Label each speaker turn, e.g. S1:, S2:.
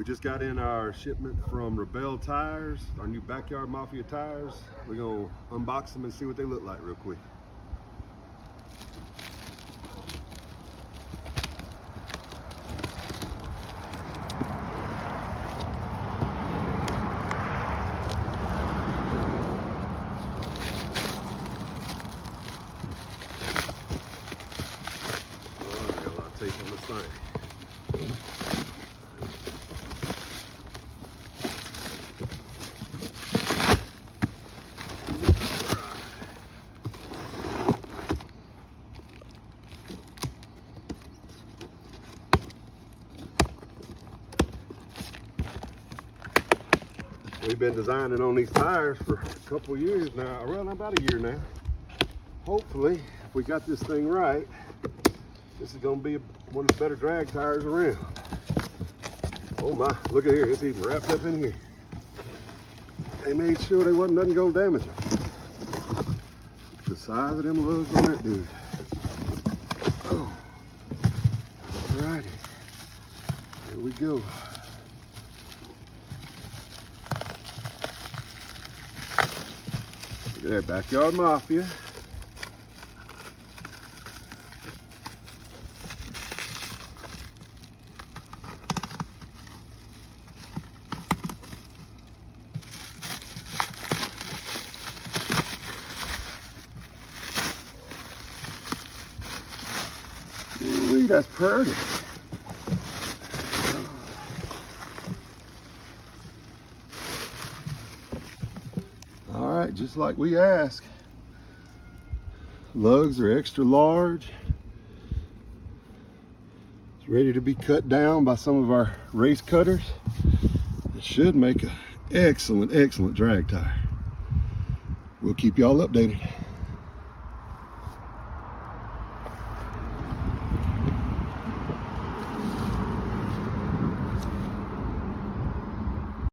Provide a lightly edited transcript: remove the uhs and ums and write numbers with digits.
S1: We just got in our shipment from Rebell tires, our new Backyard Mafia tires. We're gonna unbox them and see what they look like real quick. Oh, got a lot of tape on this thing. We've been designing on these tires for a couple of years now, well, about a year now. Hopefully, if we got this thing right, this is gonna be one of the better drag tires around. Oh my, look at here, it's even wrapped up in here. They made sure there wasn't nothing gonna damage them. The size of them lugs on that dude. Oh, alrighty, here we go. Look at that, Backyard Mafia. Ooh, that's pretty. All right, just like we asked. Lugs are extra large. It's ready to be cut down by some of our race cutters. It should make an excellent, excellent drag tire. We'll keep y'all updated.